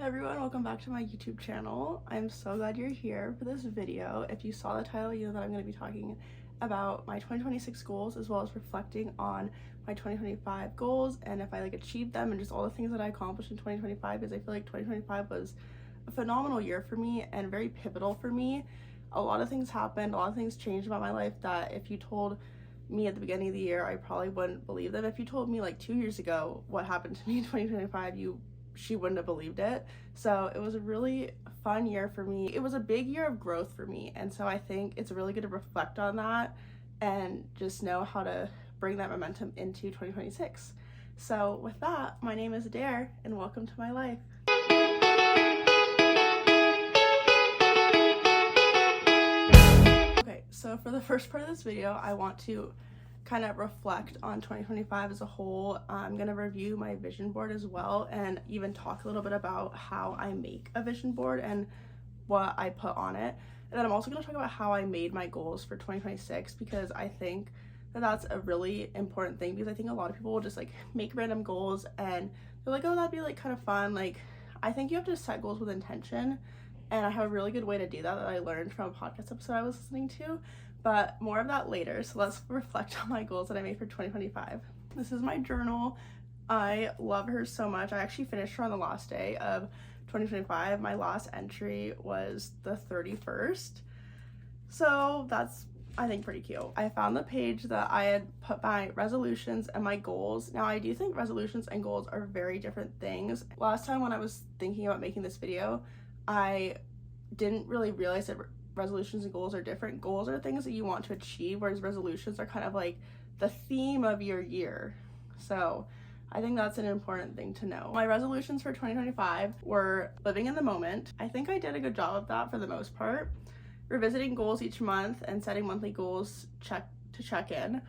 everyone, welcome back to my YouTube channel. I'm so glad you're here for this video. If you saw the title, you know that I'm going to be talking about my 2026 goals as well as reflecting on my 2025 goals and if I achieved them and just all the things that I accomplished in 2025, because I feel like 2025 was a phenomenal year for me and very pivotal for me. A lot of things happened, a lot of things changed about my life that if you told me at the beginning of the year, I probably wouldn't believe them. If you told me 2 years ago what happened to me in 2025, she wouldn't have believed it. So it was a really fun year for me. It was a big year of growth for me, and so I think it's really good to reflect on that and just know how to bring that momentum into 2026. So with that, my name is Adair and welcome to my life. Okay, so for the first part of this video, I want to kind of reflect on 2025 as a whole. I'm going to review my vision board as well and even talk a little bit about how I make a vision board and what I put on it. And then I'm also going to talk about how I made my goals for 2026, because I think that that's a really important thing, because I think a lot of people will just make random goals and they're like, oh, that'd be kind of fun. I think you have to set goals with intention, and I have a really good way to do that I learned from a podcast episode I was listening to. But more of that later. So let's reflect on my goals that I made for 2025. This is my journal. I love her so much. I actually finished her on the last day of 2025. My last entry was the 31st. So that's, I think, pretty cute. I found the page that I had put my resolutions and my goals. Now, I do think resolutions and goals are very different things. Last time when I was thinking about making this video, I didn't really realize that resolutions and goals are different. Goals are things that you want to achieve, whereas resolutions are kind of the theme of your year. So I think that's an important thing to know. My resolutions for 2025 were living in the moment. I think I did a good job of that for the most part. Revisiting goals each month and setting monthly goals to check in.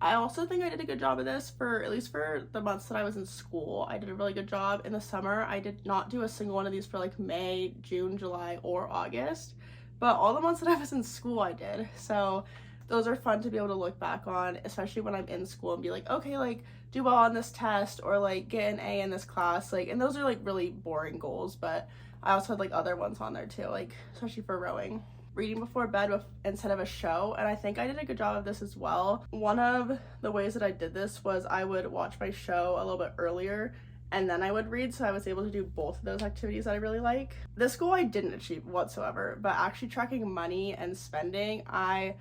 I also think I did a good job of this for at least for the months that I was in school. I did a really good job. In the summer, I did not do a single one of these for May, June, July, or August. But all the months that I was in school, I did. So those are fun to be able to look back on, especially when I'm in school and be okay, do well on this test, or get an A in this class. And those are really boring goals, but I also had other ones on there too, especially for rowing. Reading before bed instead of a show, and I think I did a good job of this as well. One of the ways that I did this was I would watch my show a little bit earlier and then I would read, so I was able to do both of those activities that I really like. This goal I didn't achieve whatsoever, but actually tracking money and spending, I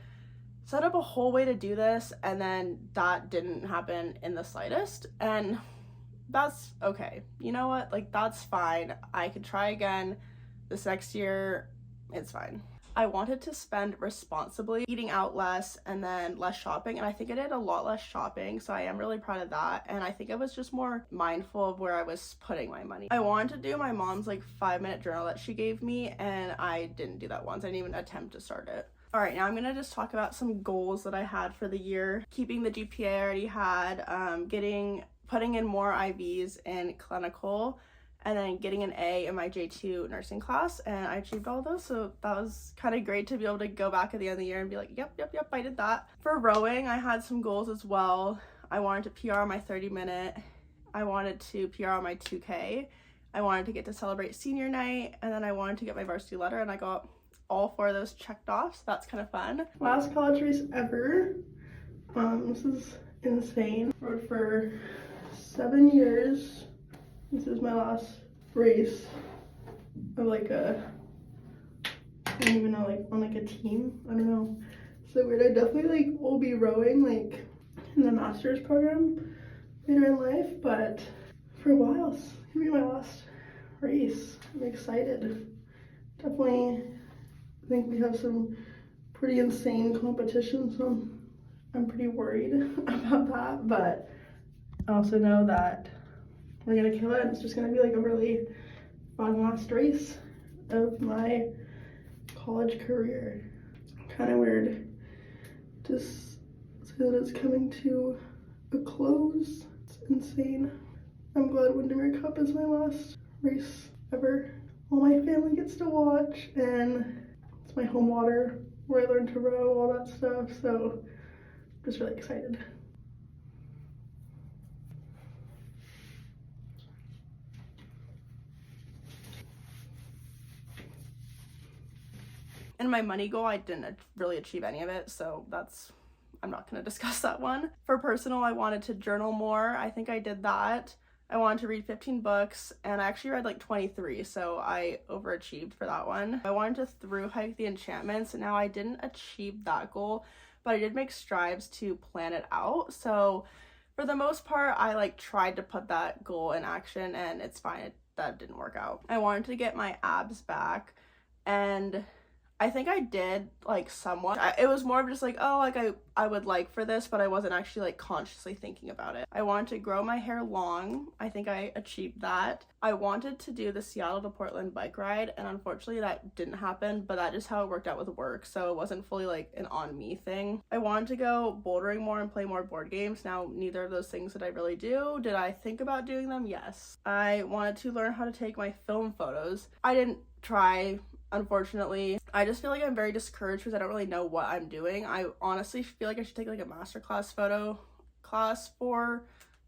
set up a whole way to do this, and then that didn't happen in the slightest, and that's okay. You know what? That's fine. I could try again this next year. It's fine. I wanted to spend responsibly, eating out less and then less shopping, and I think I did a lot less shopping, so I am really proud of that. And I think I was just more mindful of where I was putting my money. I wanted to do my mom's 5-minute journal that she gave me, and I didn't do that once. I didn't even attempt to start it. All right, now I'm gonna just talk about some goals that I had for the year. Keeping the GPA I already had, putting in more IVs in clinical, and then getting an A in my J2 nursing class, and I achieved all those, so that was kind of great to be able to go back at the end of the year and be yep, I did that. For rowing, I had some goals as well. I wanted to PR on my 30-minute, I wanted to PR on my 2K, I wanted to get to celebrate senior night, and then I wanted to get my varsity letter, and I got all 4 of those checked off, so that's kind of fun. Last college race ever. This is insane. Rode for 7 years. This is my last race of I don't even know, on a team. I don't know. So weird. I definitely will be rowing in the master's program later in life, but for a while, it's gonna be my last race. I'm excited. Definitely think we have some pretty insane competition, so I'm pretty worried about that, but I also know that we're gonna kill it. It's just gonna be a really fun last race of my college career. Kind of weird to say that it's coming to a close. It's insane. I'm glad Windermere Cup is my last race ever. All my family gets to watch, and it's my home water where I learned to row, all that stuff, so I'm just really excited. And my money goal, I didn't really achieve any of it, so I'm not going to discuss that one. For personal, I wanted to journal more. I think I did that. I wanted to read 15 books, and I actually read like 23, so I overachieved for that one. I wanted to through hike the enchantments, and now I didn't achieve that goal, but I did make strides to plan it out. So for the most part, I like tried to put that goal in action, and it's fine. That didn't work out. I wanted to get my abs back, and I think I did, like, somewhat. It was more of just like, oh, like I would like for this, but I wasn't actually like consciously thinking about it. I wanted to grow my hair long. I think I achieved that. I wanted to do the Seattle to Portland bike ride, and unfortunately that didn't happen, but that just how it worked out with work, so it wasn't fully like an on me thing. I wanted to go bouldering more and play more board games. Now, neither of those things did I really do. Did I think about doing them? Yes. I wanted to learn how to take my film photos. I didn't try, unfortunately. I just feel like I'm very discouraged because I don't really know what I'm doing. I honestly feel like I should take like a masterclass photo class for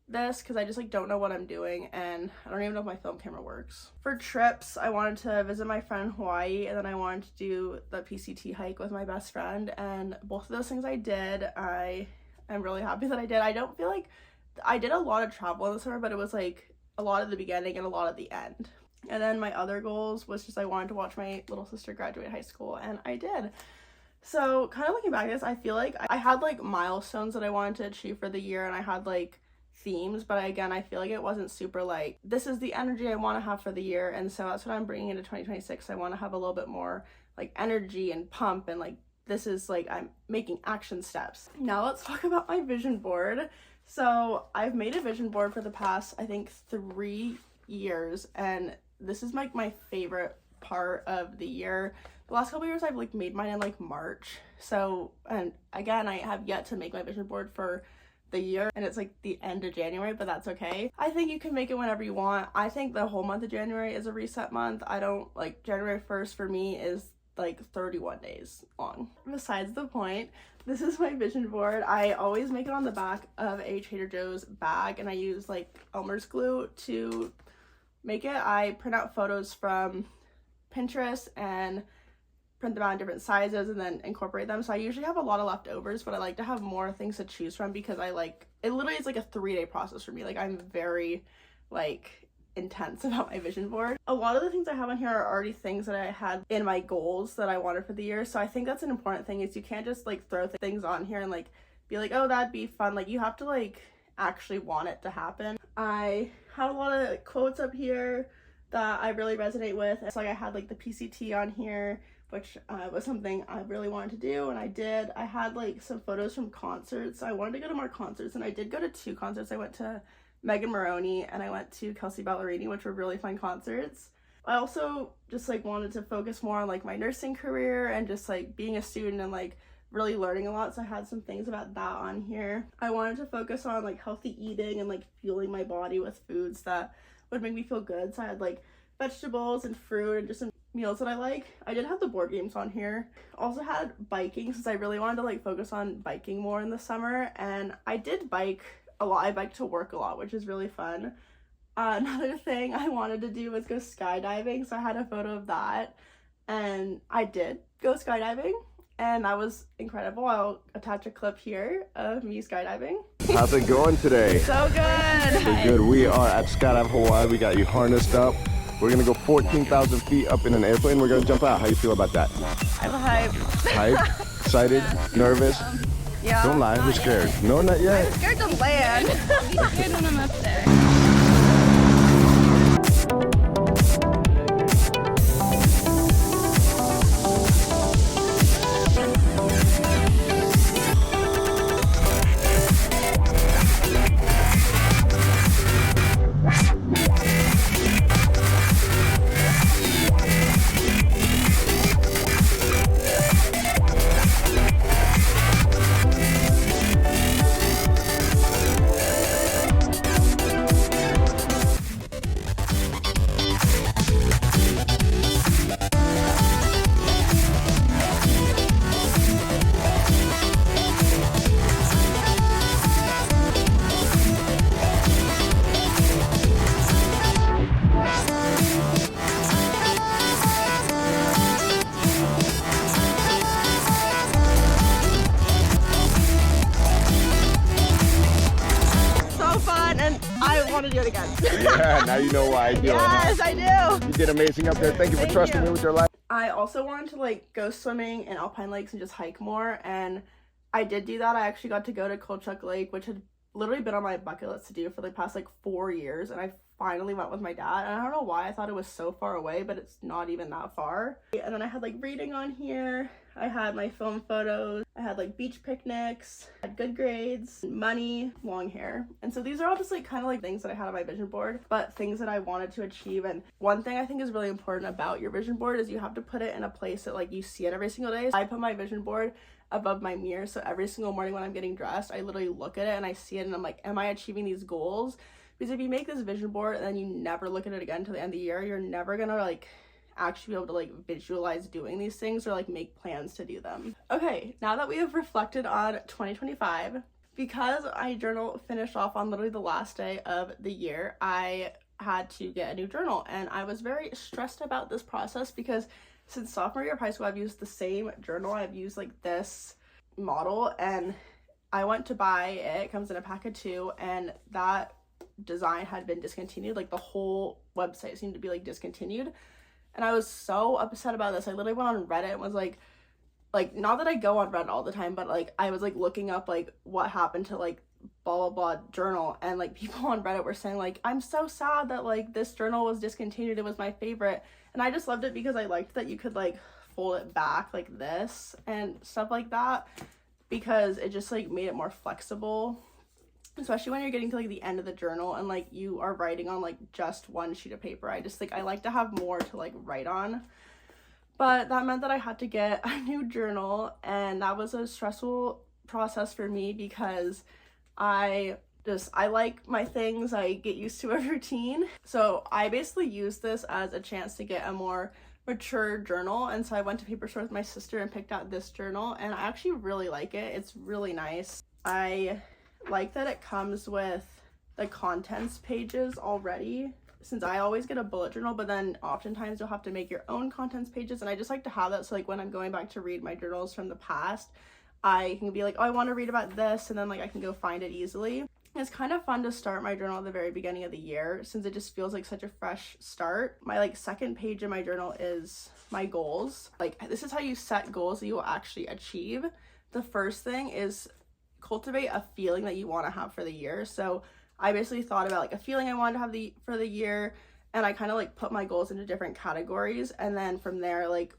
this because I just like don't know what I'm doing, and I don't even know if my film camera works. For trips, I wanted to visit my friend in Hawaii, and then I wanted to do the PCT hike with my best friend, and both of those things I did. I am really happy that I did. I don't feel like I did a lot of travel in the summer, but it was like a lot at the beginning and a lot at the end. And then my other goals was just I wanted to watch my little sister graduate high school, and I did. So kind of looking back at this, I feel like I had like milestones that I wanted to achieve for the year, and I had like themes, but again, I feel like it wasn't super like, this is the energy I want to have for the year, and so that's what I'm bringing into 2026. I want to have a little bit more like energy and pump, and like this is like I'm making action steps. Now let's talk about my vision board. So I've made a vision board for the past, I think, 3 years, and this is like my favorite part of the year. The last couple years I've like made mine in like March. So, and again, I have yet to make my vision board for the year, and it's like the end of January, but that's okay. I think you can make it whenever you want. I think the whole month of January is a reset month. I don't like January 1st for me is like 31 days long. Besides the point, this is my vision board. I always make it on the back of a Trader Joe's bag, and I use like Elmer's glue to make it. I print out photos from Pinterest and print them out in different sizes and then incorporate them. So I usually have a lot of leftovers, but I like to have more things to choose from because I like, it literally is like a 3-day process for me. Like I'm very like intense about my vision board. A lot of the things I have on here are already things that I had in my goals that I wanted for the year. So I think that's an important thing, is you can't just like throw things on here and like be like, oh, that'd be fun. Like you have to like actually want it to happen. I had a lot of quotes up here that I really resonate with. It's like I had like the PCT on here, which was something I really wanted to do, and I did. I had like some photos from concerts. I wanted to go to more concerts, and I did go to 2 concerts. I went to Megan Maroney and I went to Kelsey Ballerini, which were really fun concerts. I also just like wanted to focus more on like my nursing career and just like being a student and like really learning a lot, so I had some things about that on here. I wanted to focus on like healthy eating and like fueling my body with foods that would make me feel good, so I had like vegetables and fruit and just some meals that I like. I did have the board games on here. Also had biking, since I really wanted to like focus on biking more in the summer, and I did bike a lot. I biked to work a lot, which is really fun. Another thing I wanted to do was go skydiving, so I had a photo of that, and I did go skydiving, and that was incredible. I'll attach a clip here of me skydiving. How's it going today? So good. So good. We are at Skydive Hawaii. We got you harnessed up. We're gonna go 14,000 feet up in an airplane. We're gonna jump out. How you feel about that? I'm hyped. Hype? Excited? Nervous? Yeah. Don't lie. We're scared. No, not yet. I'm scared to land. I'll be scared when I'm up there. dance. Yeah, now you know why I do it. Yes, Huh? I do. You did amazing up there. Thank you for Thank trusting you. me with your life. I also wanted to like go swimming in alpine lakes and just hike more, and I did do that. I actually got to go to Kolchak Lake, which had literally been on my bucket list to do for the past like 4 years, and I finally went with my dad. And I don't know why I thought it was so far away, but it's not even that far. And then I had like reading on here. I had my film photos. I had like beach picnics, had good grades, money, long hair. And so these are all just like kind of like things that I had on my vision board, but things that I wanted to achieve. And one thing I think is really important about your vision board is you have to put it in a place that like you see it every single day. I put my vision board above my mirror, so every single morning when I'm getting dressed, I literally look at it and I see it and I'm like, am I achieving these goals? Because if you make this vision board and then you never look at it again until the end of the year, you're never gonna like actually be able to like visualize doing these things or like make plans to do them. Okay, now that we have reflected on 2025, because I journal finished off on literally the last day of the year, I had to get a new journal, and I was very stressed about this process because since sophomore year of high school, I've used the same journal. I've used like this model, and I went to buy it. It comes in a pack of 2, and that design had been discontinued. Like the whole website seemed to be like discontinued, and I was so upset about this. I literally went on Reddit and was like not that I go on Reddit all the time, but like I was like looking up like what happened to like blah blah blah journal, and like people on Reddit were saying like, I'm so sad that like this journal was discontinued. It was my favorite. And I just loved it because I liked that you could like fold it back like this and stuff like that, because it just like made it more flexible, especially when you're getting to like the end of the journal and like you are writing on like just one sheet of paper. I just like I like to have more to like write on. But that meant that I had to get a new journal, and that was a stressful process for me because I like my things. I get used to a routine. So I basically used this as a chance to get a more mature journal. And so I went to paper store with my sister and picked out this journal, and I actually really like it. It's really nice. I like that it comes with the contents pages already, since I always get a bullet journal, but then oftentimes you'll have to make your own contents pages. And I just like to have that. So like when I'm going back to read my journals from the past, I can be like, oh, I want to read about this, and then like I can go find it easily. It's kind of fun to start my journal at the very beginning of the year, since it just feels like such a fresh start. My like second page in my journal is my goals. Like this is how you set goals that you will actually achieve. The first thing is cultivate a feeling that you want to have for the year. So I basically thought about like a feeling I wanted to have for the year, and I kind of like put my goals into different categories, and then from there like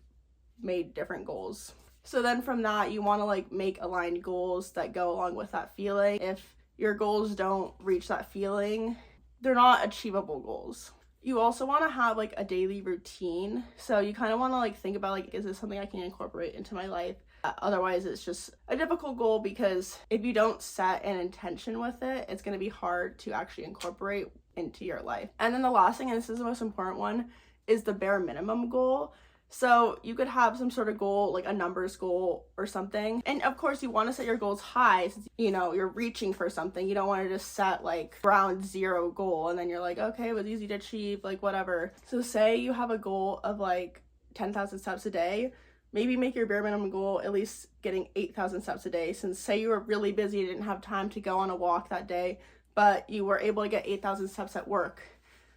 made different goals. So then from that you want to like make aligned goals that go along with that feeling. If your goals don't reach that feeling, they're not achievable goals. You also want to have like a daily routine. So you kind of want to like think about like, is this something I can incorporate into my life? Otherwise it's just a difficult goal, because if you don't set an intention with it, it's going to be hard to actually incorporate into your life. And then the last thing, and this is the most important one, is the bare minimum goal. So you could have some sort of goal, like a numbers goal or something. And of course you want to set your goals high, since, you know, you're reaching for something. You don't want to just set like ground zero goal and then you're like, okay, it was easy to achieve, like whatever. So say you have a goal of like 10,000 steps a day, maybe make your bare minimum goal at least getting 8,000 steps a day. Since say you were really busy, you didn't have time to go on a walk that day, but you were able to get 8,000 steps at work.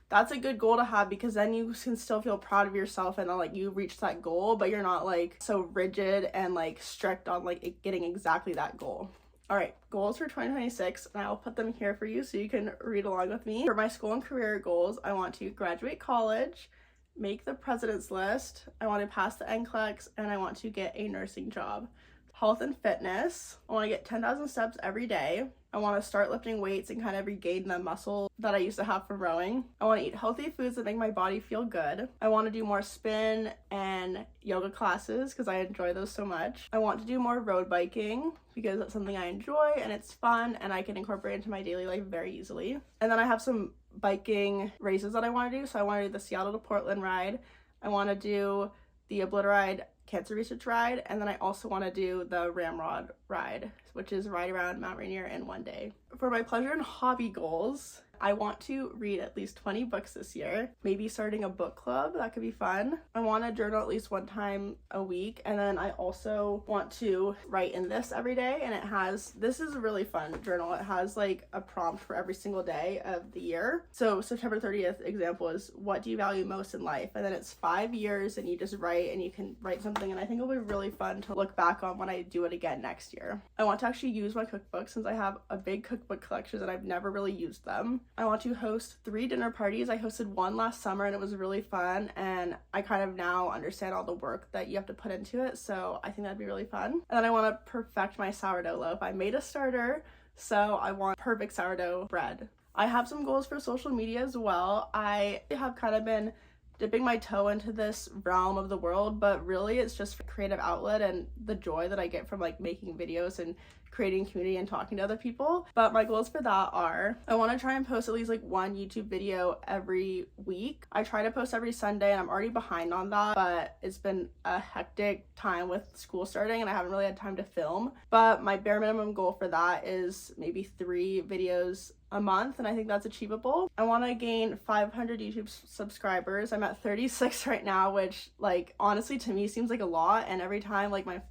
That's a good goal to have, because then you can still feel proud of yourself and like you reached that goal, but you're not like so rigid and like strict on like getting exactly that goal. All right, goals for 2026, and I'll put them here for you so you can read along with me. For my school and career goals, I want to graduate college, make the president's list, I want to pass the NCLEX, and I want to get a nursing job. Health and fitness, I want to get 10,000 steps every day. I want to start lifting weights and kind of regain the muscle that I used to have from rowing. I want to eat healthy foods that make my body feel good. I want to do more spin and yoga classes because I enjoy those so much. I want to do more road biking because that's something I enjoy and it's fun and I can incorporate into my daily life very easily. And then I have some biking races that I want to do. So I want to do the Seattle to Portland ride. I want to do the Obliteride Cancer Research ride, and then I also want to do the Ramrod ride, which is ride around Mount Rainier in one day. For my pleasure and hobby goals, I want to read at least 20 books this year, maybe starting a book club. That could be fun. I want to journal at least one time a week, and then I also want to write in this every day, and this is a really fun journal. It has like a prompt for every single day of the year. So September 30th example is, what do you value most in life? And then it's 5 years, and you just write, and you can write something, and I think it'll be really fun to look back on when I do it again next year. I want to actually use my cookbook since I have a big cookbook collection and I've never really used them. I want to host 3 dinner parties. I hosted one last summer and it was really fun, and I kind of now understand all the work that you have to put into it, so I think that'd be really fun. And then I want to perfect my sourdough loaf. I made a starter, so I want perfect sourdough bread. I have some goals for social media as well. I have kind of been dipping my toe into this realm of the world, but really it's just a creative outlet and the joy that I get from like making videos and creating community and talking to other people. But my goals for that are, I want to try and post at least like one YouTube video every week. I try to post every Sunday and I'm already behind on that, but it's been a hectic time with school starting and I haven't really had time to film. But my bare minimum goal for that is maybe 3 videos a month, and I think that's achievable. I want to gain 500 YouTube subscribers. I'm at 36 right now, which like honestly to me seems like a lot, and every time like my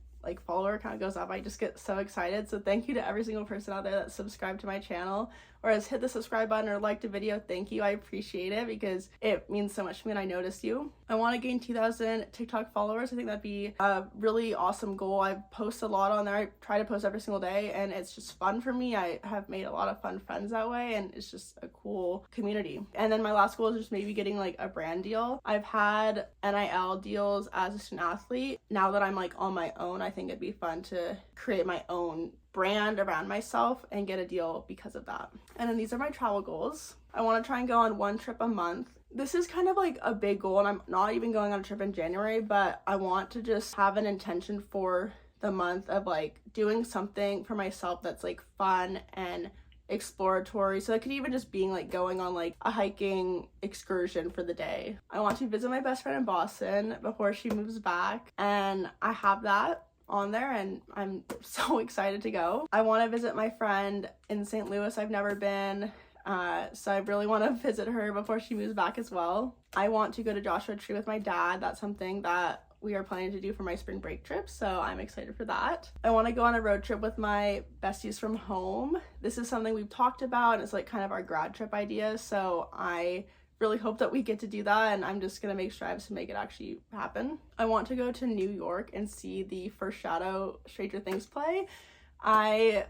follower count goes up, I just get so excited. So thank you to every single person out there that subscribed to my channel or has hit the subscribe button or liked a video. Thank you. I appreciate it because it means so much to me and I noticed you. I want to gain 2,000 TikTok followers. I think that'd be a really awesome goal. I post a lot on there. I try to post every single day and it's just fun for me. I have made a lot of fun friends that way and it's just a cool community. And then my last goal is just maybe getting like a brand deal. I've had NIL deals as a student athlete. Now that I'm like on my own, I think it'd be fun to create my own brand around myself and get a deal because of that. And then these are my travel goals. I want to try and go on 1 trip a month. This is kind of like a big goal and I'm not even going on a trip in January, but I want to just have an intention for the month of like doing something for myself that's like fun and exploratory. So it could even just being like going on like a hiking excursion for the day. I want to visit my best friend in Boston before she moves back, and I have that on there and I'm so excited to go. I want to visit my friend in St. Louis. I've never been, so I really want to visit her before she moves back as well. I want to go to Joshua Tree with my dad. That's something that we are planning to do for my spring break trip, so I'm excited for that. I want to go on a road trip with my besties from home. This is something we've talked about. It's like kind of our grad trip idea, so I really hope that we get to do that, and I'm just gonna make strides to make it actually happen. I want to go to New York and see the first Shadow Stranger Things play. I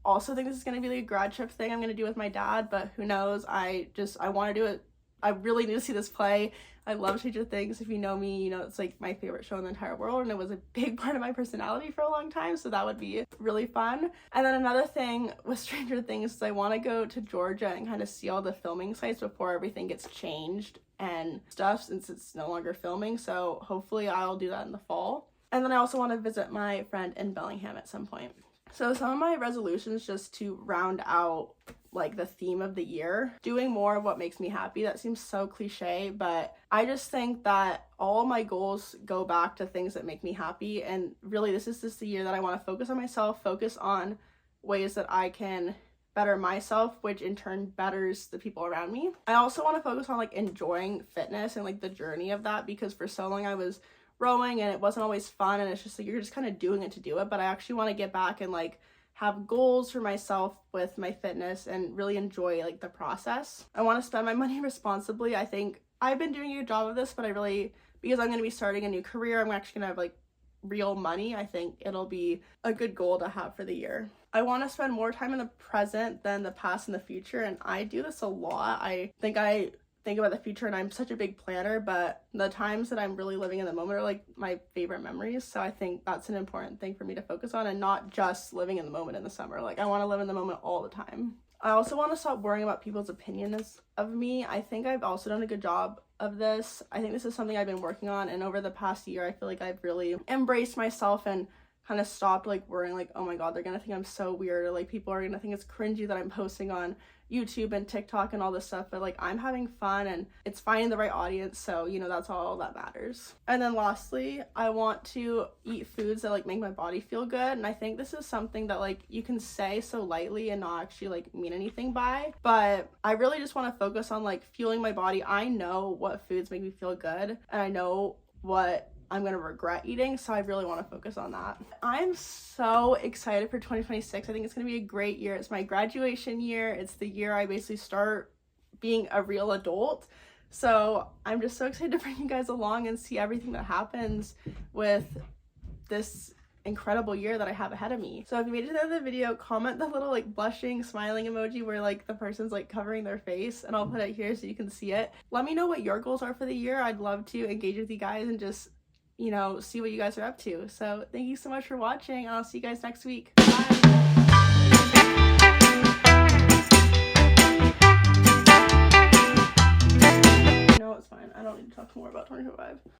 also think this is gonna be like a grad trip thing I'm gonna do with my dad, but who knows. I want to do it. I really need to see this play. I love Stranger Things. If you know me, you know it's like my favorite show in the entire world, and it was a big part of my personality for a long time, so that would be really fun. And then another thing with Stranger Things is I want to go to Georgia and kind of see all the filming sites before everything gets changed and stuff, since it's no longer filming, so hopefully I'll do that in the fall. And then I also want to visit my friend in Bellingham at some point. So some of my resolutions, just to round out like the theme of the year, doing more of what makes me happy. That seems so cliche, but I just think that all my goals go back to things that make me happy, and really this is just the year that I want to focus on myself, focus on ways that I can better myself, which in turn betters the people around me. I also want to focus on like enjoying fitness and like the journey of that, because for so long I was rowing and it wasn't always fun, and it's just like you're just kind of doing it to do it. But I actually want to get back and like have goals for myself with my fitness and really enjoy like the process. I want to spend my money responsibly. I think I've been doing a good job of this, but I really, because I'm going to be starting a new career, I'm actually going to have like real money. I think it'll be a good goal to have for the year. I want to spend more time in the present than the past and the future, and I do this a lot. I think about the future and I'm such a big planner, but the times that I'm really living in the moment are like my favorite memories. So I think that's an important thing for me to focus on, and not just living in the moment in the summer. Like I want to live in the moment all the time. I also want to stop worrying about people's opinions of me. I think I've also done a good job of this. I think this is something I've been working on, and over the past year I feel like I've really embraced myself and kind of stopped like worrying like, oh my god, they're gonna think I'm so weird, or like people are gonna think it's cringy that I'm posting on YouTube and TikTok and all this stuff, but like I'm having fun and it's finding the right audience, so you know, that's all that matters. And then lastly, I want to eat foods that like make my body feel good, and I think this is something that like you can say so lightly and not actually like mean anything by, but I really just want to focus on like fueling my body. I know what foods make me feel good, and I know what I'm gonna regret eating, so I really want to focus on that. I'm so excited for 2026. I think it's gonna be a great year. It's my graduation year. It's the year I basically start being a real adult. So I'm just so excited to bring you guys along and see everything that happens with this incredible year that I have ahead of me. So if you made it to the end of the video, comment the little like blushing, smiling emoji where like the person's like covering their face, and I'll put it here so you can see it. Let me know what your goals are for the year. I'd love to engage with you guys and just, you know, see what you guys are up to. So thank you so much for watching, and I'll see you guys next week. Bye. No, it's fine. I don't need to talk more about 2025.